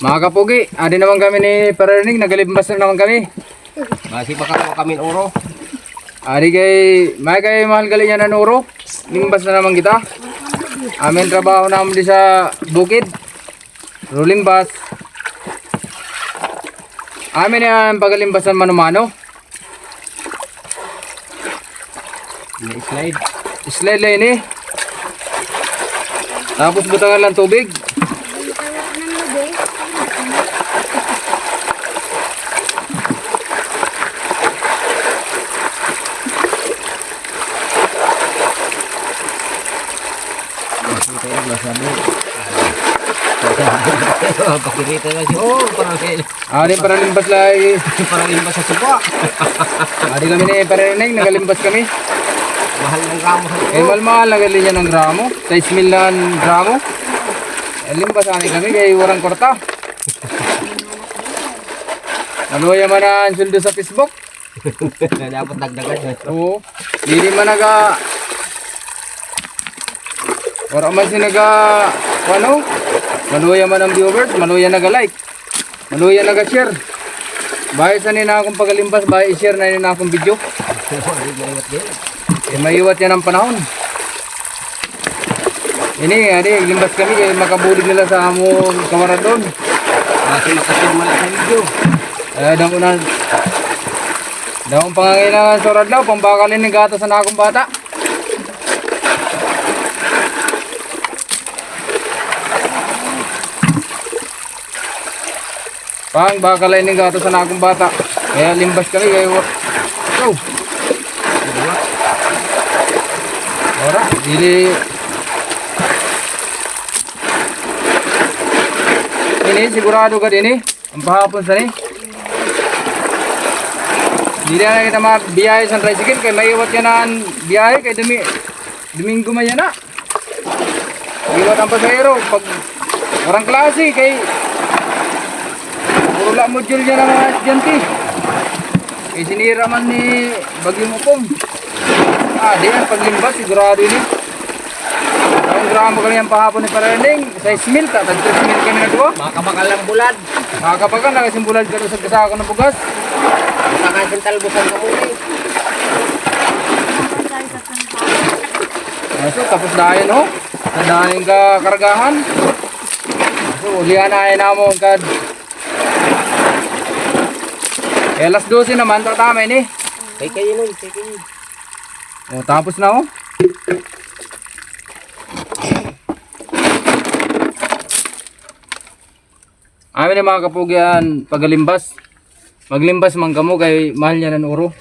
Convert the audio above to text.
Mga kapugi, adi naman kami ni Paraning, nagalimbas na naman kami. Masih baka kami oro. Adi may kay mahal gali niya ng uro. Limbas na naman kita. Amin trabaho namin di sa bukid. Rolling bus. Amin yan pagalimbasan mano-mano. Slide. Slide lang ini. Tapos butangan lang tubig. Pakirita na siya. Oh, parang kayo. Adi para limbas lagi. Parang limbas sa suba. Adi kami ni Paraning, nagalimbas kami. Mahal ng gramo sa Eh mahal nagali niya ng gramo. 6,000 lang gramo. Eh limbas ani kami kay warang korta. Naluya man ang suldo sa Facebook. Dapat dagdagan. Oo. Dili man naga wala man si naga ano? Maluya man ang viewers, maluya naga-like. Maluya naga-share. Bahay sa nina akong pagalimbas, bahay i-share na nina akong video. Eh maiwat yan ang panahon. Ini, limbas kami kaya makabulig nila sa among kawaran doon. Kasi makasirma lang sa video. Daong pangangailangan sa radlaw, pambakalin ng gatas sa akong bata. Pang bakalin ng gatas sa akong bata. Kaya limbas kami kaya go. Ora, dili ini sigurado ka din ang pahapon sa ni. Dili na kita mabiyahe sa tricycle kay maiwat yan ang biyahe kay Domingo man yan na. Iwat ang pasahero pag warang klase kay puro lang module yan ang mga estudyante. Kay sinira man ni Bagyong Upong. Di yan paglimbas sigurado ini. Ang gramo kami ang pahapon ni Paraning, 6,000 ta, 3,000 kami nagawa. Makabakal lang bulad. Makakapagkan nakasimbulad ka sa kasako ng bugas. Makakasin talbusan ka muli. So tapos dahil ho, dahil ka kargahan. So ulihan na ay namon kad. Alas 12 naman tama ini. Kay kayo nun, kay kayo. O tapos na ho. Amin mga kapugyan pagalimbas. Maglimbas man kamo kay mahal niya ng uro.